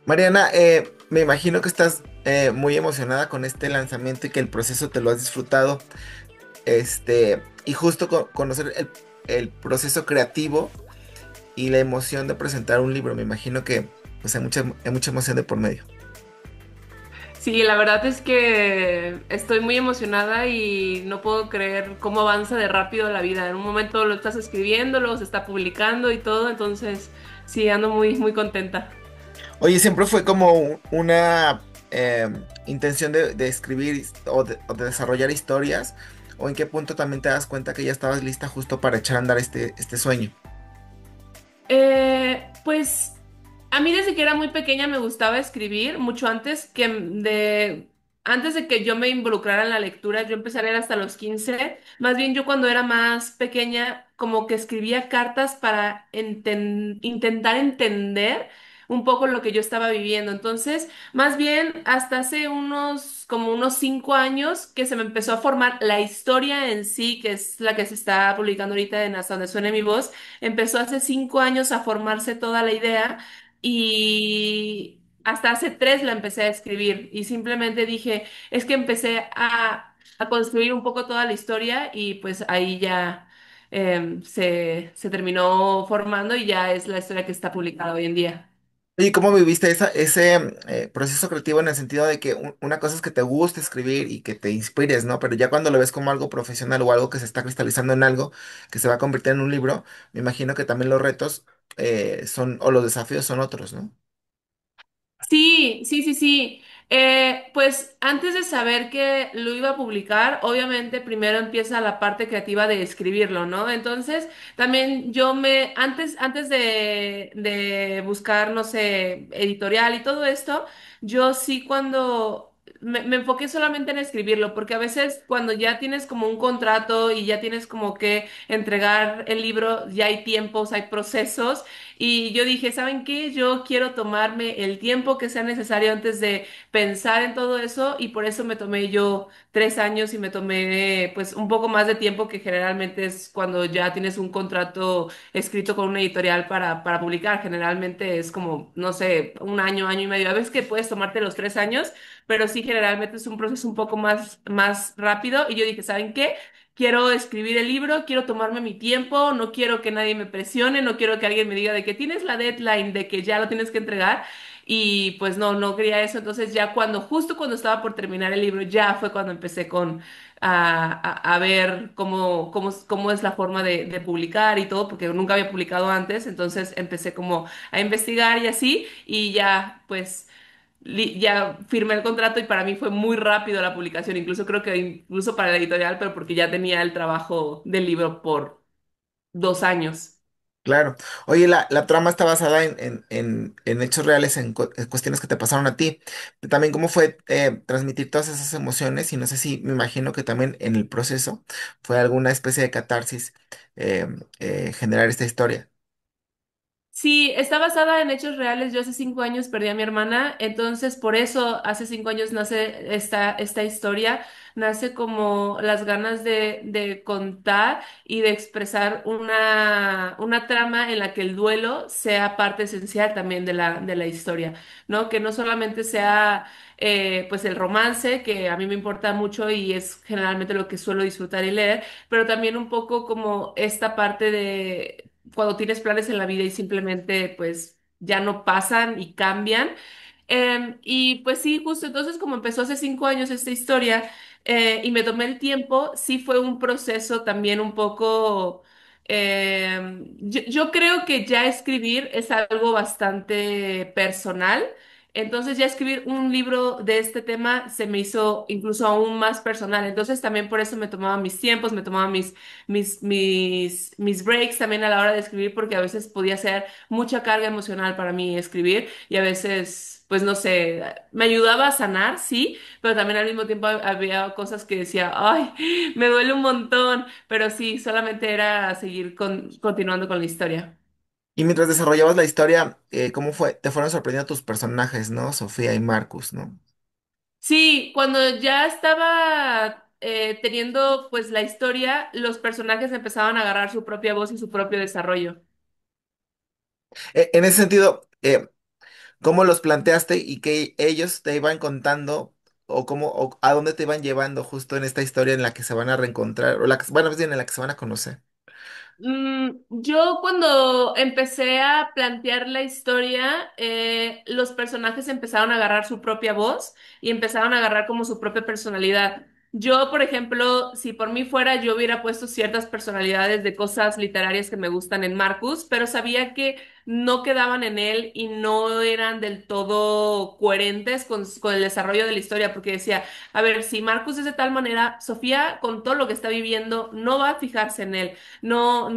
Mariana, me imagino que estás muy emocionada con este lanzamiento y que el proceso te lo has disfrutado. Y justo conocer el proceso creativo y la emoción de presentar un libro. Me imagino que pues hay mucha emoción de por medio. Sí, la verdad es que estoy muy emocionada y no puedo creer cómo avanza de rápido la vida. En un momento lo estás escribiendo, luego se está publicando y todo, entonces sí, ando muy contenta. Oye, siempre fue como una intención de escribir o de desarrollar historias. ¿O en qué punto también te das cuenta que ya estabas lista justo para echar a andar este sueño? Pues a mí desde que era muy pequeña me gustaba escribir, mucho antes de que yo me involucrara en la lectura, yo empecé a leer hasta los 15. Más bien yo cuando era más pequeña como que escribía cartas para intentar entender un poco lo que yo estaba viviendo. Entonces, más bien hasta hace como unos 5 años que se me empezó a formar la historia en sí, que es la que se está publicando ahorita en Hasta donde suene mi voz. Empezó hace 5 años a formarse toda la idea y hasta hace 3 la empecé a escribir y simplemente dije, es que empecé a construir un poco toda la historia y pues ahí ya se terminó formando y ya es la historia que está publicada hoy en día. ¿Y cómo viviste ese proceso creativo en el sentido de que una cosa es que te guste escribir y que te inspires, ¿no? Pero ya cuando lo ves como algo profesional o algo que se está cristalizando en algo que se va a convertir en un libro, me imagino que también los retos o los desafíos son otros, ¿no? Sí. Pues antes de saber que lo iba a publicar, obviamente primero empieza la parte creativa de escribirlo, ¿no? Entonces, también antes de buscar, no sé, editorial y todo esto, yo sí cuando me enfoqué solamente en escribirlo, porque a veces cuando ya tienes como un contrato y ya tienes como que entregar el libro, ya hay tiempos, hay procesos. Y yo dije, ¿saben qué? Yo quiero tomarme el tiempo que sea necesario antes de pensar en todo eso y por eso me tomé yo 3 años y me tomé pues un poco más de tiempo que generalmente es cuando ya tienes un contrato escrito con una editorial para publicar. Generalmente es como, no sé, un año, año y medio. A veces que puedes tomarte los 3 años, pero sí generalmente es un proceso un poco más rápido. Y yo dije, ¿saben qué? Quiero escribir el libro, quiero tomarme mi tiempo, no quiero que nadie me presione, no quiero que alguien me diga de que tienes la deadline, de que ya lo tienes que entregar. Y pues no quería eso. Entonces ya justo cuando estaba por terminar el libro, ya fue cuando empecé a ver cómo es la forma de publicar y todo, porque nunca había publicado antes. Entonces empecé como a investigar y así, y ya pues ya firmé el contrato y para mí fue muy rápido la publicación, incluso creo que incluso para la editorial, pero porque ya tenía el trabajo del libro por 2 años. Claro. Oye, la trama está basada en hechos reales, en cuestiones que te pasaron a ti. También cómo fue transmitir todas esas emociones y no sé si me imagino que también en el proceso fue alguna especie de catarsis eh, generar esta historia. Sí, está basada en hechos reales. Yo hace 5 años perdí a mi hermana, entonces por eso hace 5 años nace esta historia. Nace como las ganas de contar y de expresar una trama en la que el duelo sea parte esencial también de la historia, ¿no? Que no solamente sea pues el romance, que a mí me importa mucho y es generalmente lo que suelo disfrutar y leer, pero también un poco como esta parte de cuando tienes planes en la vida y simplemente pues ya no pasan y cambian. Y pues sí, justo entonces como empezó hace 5 años esta historia y me tomé el tiempo, sí fue un proceso también un poco... yo creo que ya escribir es algo bastante personal. Entonces ya escribir un libro de este tema se me hizo incluso aún más personal. Entonces también por eso me tomaba mis tiempos, me tomaba mis breaks también a la hora de escribir, porque a veces podía ser mucha carga emocional para mí escribir y a veces, pues no sé, me ayudaba a sanar, sí, pero también al mismo tiempo había cosas que decía, ay, me duele un montón, pero sí, solamente era seguir continuando con la historia. Y mientras desarrollabas la historia, ¿cómo fue? Te fueron sorprendiendo tus personajes, ¿no? Sofía y Marcus, ¿no? Sí, cuando ya estaba teniendo pues la historia, los personajes empezaban a agarrar su propia voz y su propio desarrollo. En ese sentido, cómo los planteaste y que ellos te iban contando o cómo o a dónde te iban llevando justo en esta historia en la que se van a reencontrar o la que, bueno, más bien en la que se van a conocer. Yo cuando empecé a plantear la historia, los personajes empezaron a agarrar su propia voz y empezaron a agarrar como su propia personalidad. Yo, por ejemplo, si por mí fuera, yo hubiera puesto ciertas personalidades de cosas literarias que me gustan en Marcus, pero sabía que no quedaban en él y no eran del todo coherentes con el desarrollo de la historia, porque decía, a ver, si Marcus es de tal manera, Sofía, con todo lo que está viviendo, no va a fijarse en él, no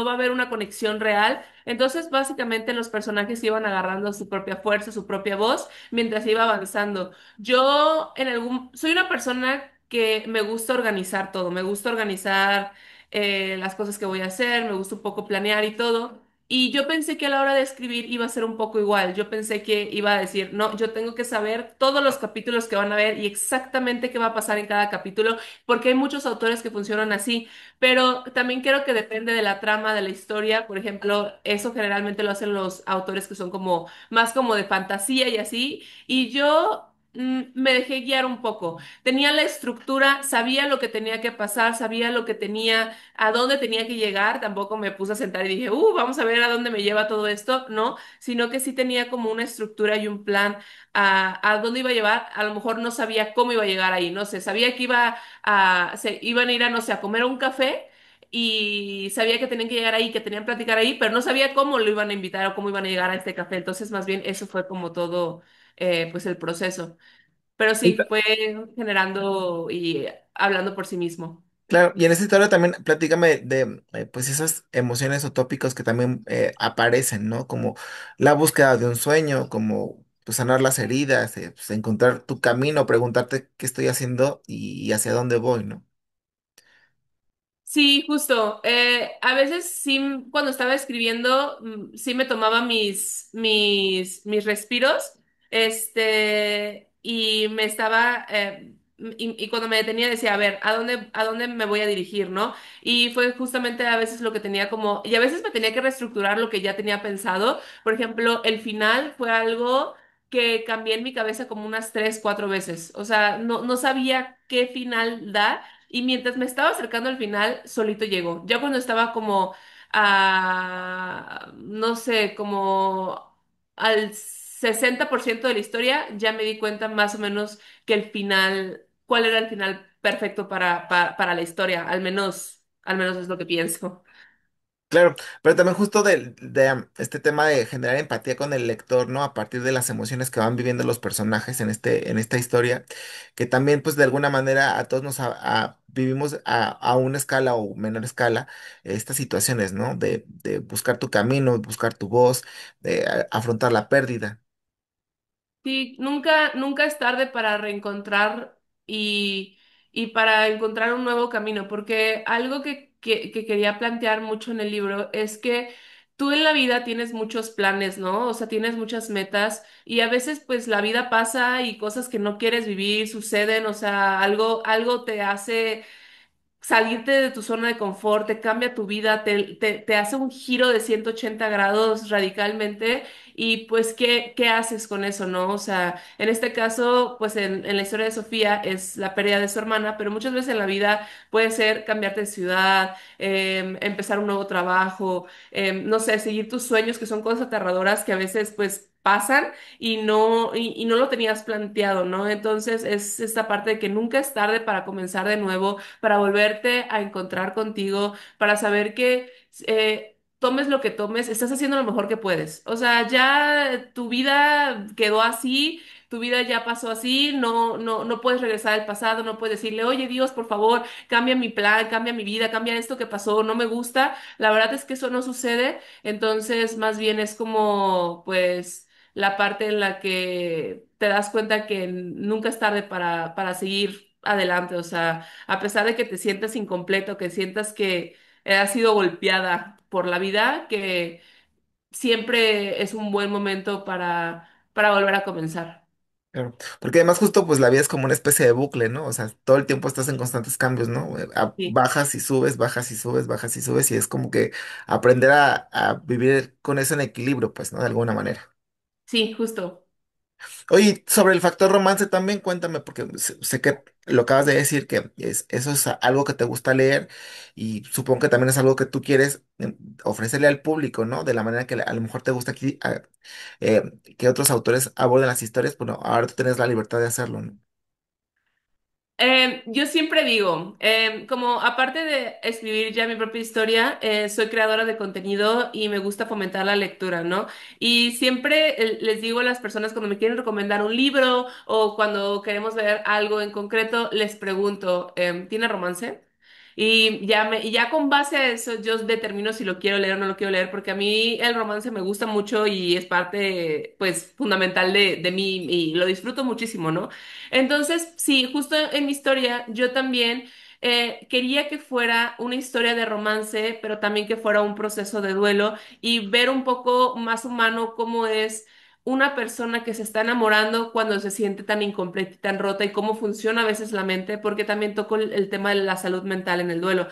va a haber una conexión real. Entonces, básicamente los personajes iban agarrando su propia fuerza, su propia voz, mientras iba avanzando. Soy una persona que me gusta organizar todo, me gusta organizar las cosas que voy a hacer, me gusta un poco planear y todo. Y yo pensé que a la hora de escribir iba a ser un poco igual. Yo pensé que iba a decir, no, yo tengo que saber todos los capítulos que van a ver y exactamente qué va a pasar en cada capítulo, porque hay muchos autores que funcionan así. Pero también creo que depende de la trama de la historia. Por ejemplo, eso generalmente lo hacen los autores que son como más como de fantasía y así. Y yo me dejé guiar un poco. Tenía la estructura, sabía lo que tenía que pasar, sabía lo que tenía, a dónde tenía que llegar. Tampoco me puse a sentar y dije, vamos a ver a dónde me lleva todo esto. No, sino que sí tenía como una estructura y un plan a dónde iba a llevar. A lo mejor no sabía cómo iba a llegar ahí, no sé, sabía que se iban a ir a, no sé, a comer a un café y sabía que tenían que llegar ahí, que tenían que platicar ahí, pero no sabía cómo lo iban a invitar o cómo iban a llegar a este café. Entonces, más bien, eso fue como todo, pues el proceso. Pero sí, fue generando y hablando por sí mismo. Claro, y en esta historia también platícame de pues esas emociones o tópicos que también aparecen, ¿no? Como la búsqueda de un sueño, como pues, sanar las heridas, pues, encontrar tu camino, preguntarte qué estoy haciendo y hacia dónde voy, ¿no? Sí, justo. A veces sí, cuando estaba escribiendo, sí me tomaba mis respiros, y me estaba, y cuando me detenía decía, a ver, a dónde me voy a dirigir, ¿no? Y fue justamente a veces lo que tenía como, y a veces me tenía que reestructurar lo que ya tenía pensado. Por ejemplo, el final fue algo que cambié en mi cabeza como unas 3, 4 veces. O sea, no sabía qué final dar. Y mientras me estaba acercando al final, solito llegó. Ya cuando estaba como no sé, como al 60% de la historia, ya me di cuenta más o menos que el final, cuál era el final perfecto para la historia. Al menos es lo que pienso. Claro, pero también justo este tema de generar empatía con el lector, ¿no? A partir de las emociones que van viviendo los personajes en esta historia, que también pues de alguna manera a todos vivimos a una escala o menor escala estas situaciones, ¿no? De buscar tu camino, buscar tu voz, de afrontar la pérdida. Sí, nunca es tarde para reencontrar y para encontrar un nuevo camino, porque algo que quería plantear mucho en el libro es que tú en la vida tienes muchos planes, ¿no? O sea, tienes muchas metas y a veces pues la vida pasa y cosas que no quieres vivir suceden, o sea, algo te hace salirte de tu zona de confort, te cambia tu vida, te hace un giro de 180 grados radicalmente y pues, ¿qué haces con eso, no? O sea, en este caso, pues en la historia de Sofía es la pérdida de su hermana, pero muchas veces en la vida puede ser cambiarte de ciudad, empezar un nuevo trabajo, no sé, seguir tus sueños, que son cosas aterradoras que a veces pues pasan y no lo tenías planteado, ¿no? Entonces es esta parte de que nunca es tarde para comenzar de nuevo, para volverte a encontrar contigo, para saber que tomes lo que tomes, estás haciendo lo mejor que puedes. O sea, ya tu vida quedó así, tu vida ya pasó así, no puedes regresar al pasado, no puedes decirle, oye Dios, por favor, cambia mi plan, cambia mi vida, cambia esto que pasó, no me gusta. La verdad es que eso no sucede, entonces más bien es como, pues, la parte en la que te das cuenta que nunca es tarde para seguir adelante. O sea, a pesar de que te sientas incompleto, que sientas que has sido golpeada por la vida, que siempre es un buen momento para volver a comenzar. Claro. Porque además justo pues la vida es como una especie de bucle, ¿no? O sea, todo el tiempo estás en constantes cambios, ¿no? Sí. Bajas y subes, bajas y subes, bajas y subes, y es como que aprender a vivir con eso en equilibrio, pues, ¿no? De alguna manera. Sí, justo. Oye, sobre el factor romance también cuéntame, porque sé que lo acabas de decir, que eso es algo que te gusta leer y supongo que también es algo que tú quieres ofrecerle al público, ¿no? De la manera que a lo mejor te gusta aquí, eh, que otros autores aborden las historias, bueno, ahora tú tienes la libertad de hacerlo, ¿no? Yo siempre digo, como aparte de escribir ya mi propia historia, soy creadora de contenido y me gusta fomentar la lectura, ¿no? Y siempre les digo a las personas cuando me quieren recomendar un libro o cuando queremos ver algo en concreto, les pregunto, ¿tiene romance? Y ya con base a eso yo determino si lo quiero leer o no lo quiero leer, porque a mí el romance me gusta mucho y es parte, pues, fundamental de mí y lo disfruto muchísimo, ¿no? Entonces, sí, justo en mi historia, yo también quería que fuera una historia de romance, pero también que fuera un proceso de duelo y ver un poco más humano cómo es una persona que se está enamorando cuando se siente tan incompleta y tan rota y cómo funciona a veces la mente, porque también toco el tema de la salud mental en el duelo.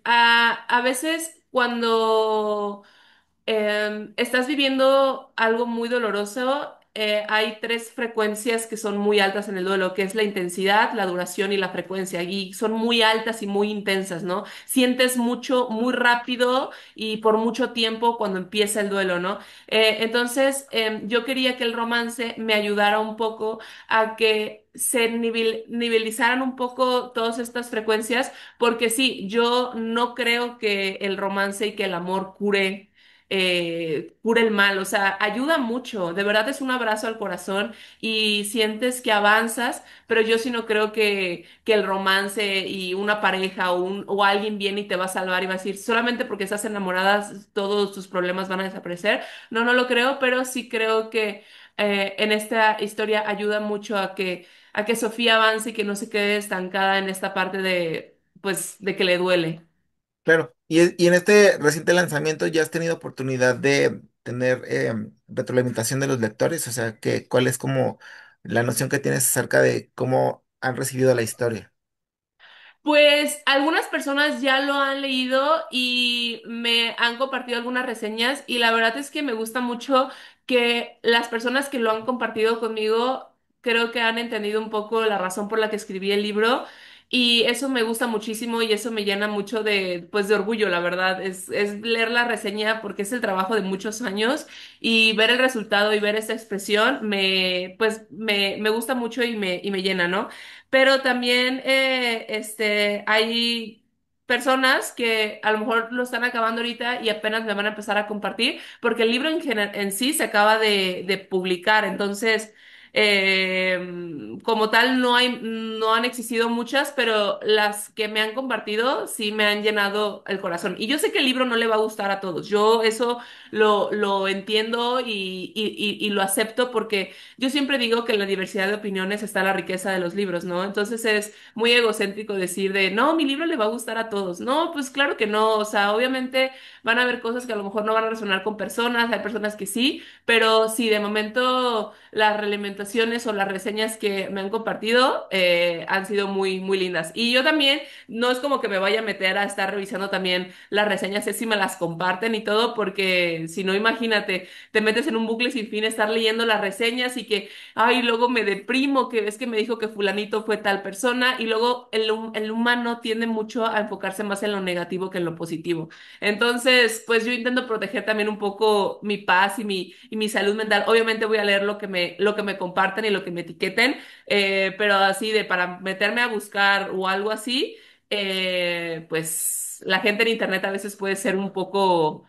A veces cuando estás viviendo algo muy doloroso. Hay tres frecuencias que son muy altas en el duelo, que es la intensidad, la duración y la frecuencia, y son muy altas y muy intensas, ¿no? Sientes mucho, muy rápido y por mucho tiempo cuando empieza el duelo, ¿no? Entonces, yo quería que el romance me ayudara un poco a que se nivelizaran un poco todas estas frecuencias, porque sí, yo no creo que el romance y que el amor cura el mal, o sea, ayuda mucho, de verdad es un abrazo al corazón y sientes que avanzas, pero yo sí no creo que el romance y una pareja o alguien viene y te va a salvar y va a decir, solamente porque estás enamorada todos tus problemas van a desaparecer. No, no lo creo, pero sí creo que en esta historia ayuda mucho a que Sofía avance y que no se quede estancada en esta parte de, pues, de que le duele. Claro, y en este reciente lanzamiento ya has tenido oportunidad de tener retroalimentación de los lectores, o sea, ¿cuál es como la noción que tienes acerca de cómo han recibido la historia? Pues algunas personas ya lo han leído y me han compartido algunas reseñas y la verdad es que me gusta mucho que las personas que lo han compartido conmigo creo que han entendido un poco la razón por la que escribí el libro y eso me gusta muchísimo y eso me llena mucho de, pues, de orgullo, la verdad. Es leer la reseña porque es el trabajo de muchos años y ver el resultado y ver esa expresión me gusta mucho y me llena, ¿no? Pero también hay personas que a lo mejor lo están acabando ahorita y apenas me van a empezar a compartir, porque el libro en sí se acaba de publicar, entonces como tal no han existido muchas, pero las que me han compartido sí me han llenado el corazón. Y yo sé que el libro no le va a gustar a todos, yo eso lo entiendo y lo acepto porque yo siempre digo que en la diversidad de opiniones está la riqueza de los libros, ¿no? Entonces es muy egocéntrico decir de, no, mi libro le va a gustar a todos. No, pues claro que no. O sea, obviamente van a haber cosas que a lo mejor no van a resonar con personas, hay personas que sí, pero sí, de momento las realimentaciones o las reseñas que me han compartido han sido muy, muy lindas. Y yo también, no es como que me vaya a meter a estar revisando también las reseñas, es si me las comparten y todo, porque si no, imagínate te metes en un bucle sin fin, estar leyendo las reseñas y que, ay, luego me deprimo, que es que me dijo que fulanito fue tal persona, y luego el humano tiende mucho a enfocarse más en lo negativo que en lo positivo. Entonces, pues yo intento proteger también un poco mi paz y mi salud mental. Obviamente voy a leer lo que me comparten y lo que me etiqueten, pero así de para meterme a buscar o algo así, pues la gente en internet a veces puede ser un poco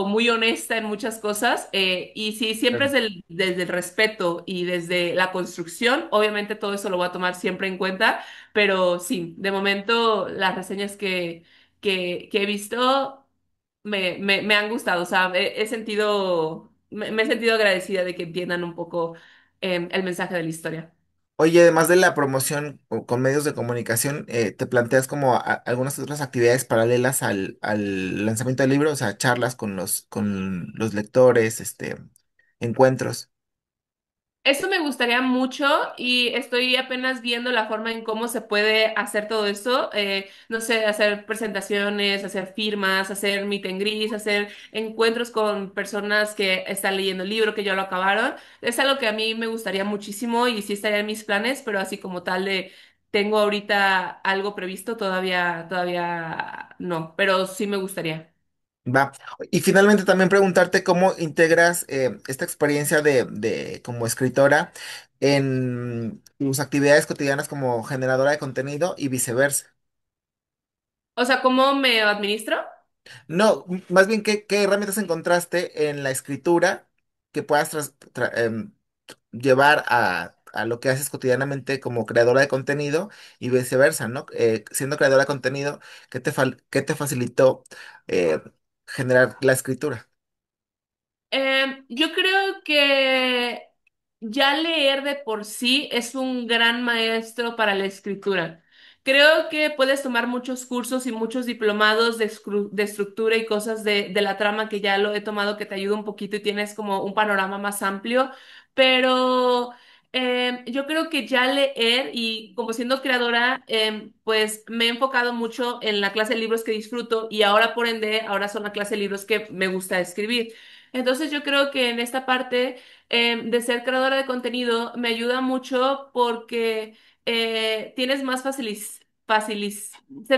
muy honesta en muchas cosas, y sí, siempre es Claro. desde el respeto y desde la construcción, obviamente todo eso lo voy a tomar siempre en cuenta, pero sí, de momento las reseñas que he visto me han gustado, o sea, me he sentido agradecida de que entiendan un poco el mensaje de la historia. Oye, además de la promoción con medios de comunicación, ¿te planteas como algunas otras actividades paralelas al lanzamiento del libro? O sea, charlas con los lectores, encuentros. Esto me gustaría mucho y estoy apenas viendo la forma en cómo se puede hacer todo esto. No sé, hacer presentaciones, hacer firmas, hacer meet and greets, hacer encuentros con personas que están leyendo el libro, que ya lo acabaron. Es algo que a mí me gustaría muchísimo y sí estaría en mis planes, pero así como tal de tengo ahorita algo previsto, todavía no, pero sí me gustaría. Va. Y finalmente también preguntarte cómo integras esta experiencia como escritora en tus actividades cotidianas como generadora de contenido y viceversa. O sea, ¿cómo me administro? No, más bien, ¿qué herramientas encontraste en la escritura que puedas llevar a lo que haces cotidianamente como creadora de contenido y viceversa, ¿no? Siendo creadora de contenido, ¿qué te facilitó eh, generar la escritura? Yo creo que ya leer de por sí es un gran maestro para la escritura. Creo que puedes tomar muchos cursos y muchos diplomados de estructura y cosas de la trama que ya lo he tomado que te ayuda un poquito y tienes como un panorama más amplio, pero yo creo que ya leer y como siendo creadora, pues me he enfocado mucho en la clase de libros que disfruto y ahora por ende, ahora son la clase de libros que me gusta escribir. Entonces yo creo que en esta parte de ser creadora de contenido me ayuda mucho porque tienes más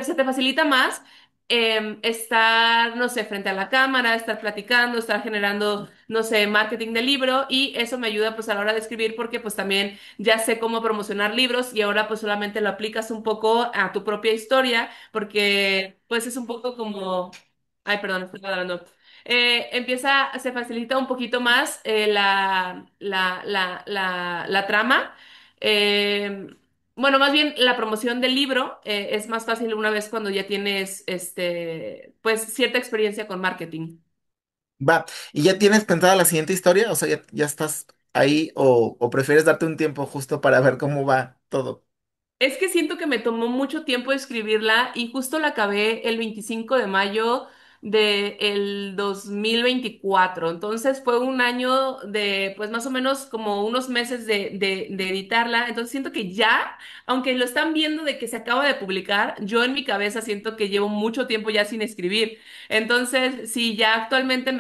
se te facilita más estar, no sé, frente a la cámara, estar platicando, estar generando, no sé, marketing de libro y eso me ayuda pues a la hora de escribir porque pues también ya sé cómo promocionar libros y ahora pues solamente lo aplicas un poco a tu propia historia porque pues es un poco como... Ay, perdón, estoy hablando se facilita un poquito más la trama. Eh, bueno, más bien la promoción del libro es más fácil una vez cuando ya tienes pues cierta experiencia con marketing. Va, ¿y ya tienes pensada la siguiente historia? O sea, ya estás ahí o prefieres darte un tiempo justo para ver cómo va todo? Es que siento que me tomó mucho tiempo escribirla y justo la acabé el 25 de mayo del 2024. Entonces fue un año de, pues más o menos como unos meses de editarla. Entonces siento que ya, aunque lo están viendo de que se acaba de publicar, yo en mi cabeza siento que llevo mucho tiempo ya sin escribir. Entonces, sí, ya actualmente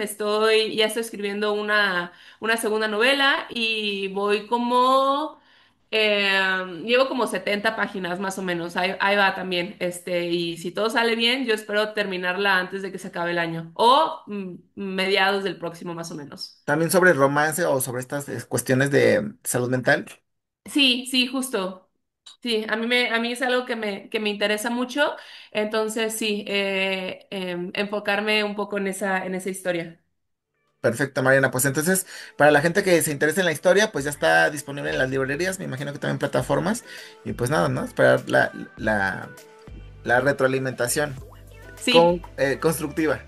ya estoy escribiendo una segunda novela y voy como... llevo como 70 páginas más o menos, ahí va también, y si todo sale bien, yo espero terminarla antes de que se acabe el año o mediados del próximo más o menos. También sobre romance o sobre estas cuestiones de salud mental. Sí, sí, justo. Sí, a mí es algo que me interesa mucho, entonces sí, enfocarme un poco en esa historia. Perfecto, Mariana. Pues entonces, para la gente que se interese en la historia, pues ya está disponible en las librerías, me imagino que también plataformas. Y pues nada, ¿no? Esperar la retroalimentación Sí. constructiva.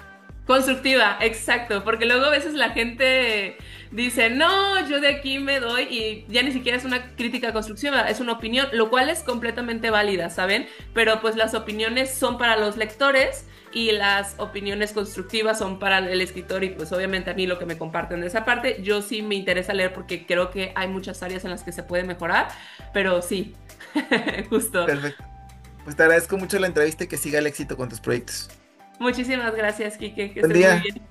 Constructiva, exacto, porque luego a veces la gente dice, no, yo de aquí me doy y ya ni siquiera es una crítica constructiva, es una opinión, lo cual es completamente válida, ¿saben? Pero pues las opiniones son para los lectores y las opiniones constructivas son para el escritor y pues obviamente a mí lo que me comparten de esa parte, yo sí me interesa leer porque creo que hay muchas áreas en las que se puede mejorar, pero sí, justo. Perfecto. Pues te agradezco mucho la entrevista y que siga el éxito con tus proyectos. Muchísimas gracias, Kike, que Buen estés muy día. bien.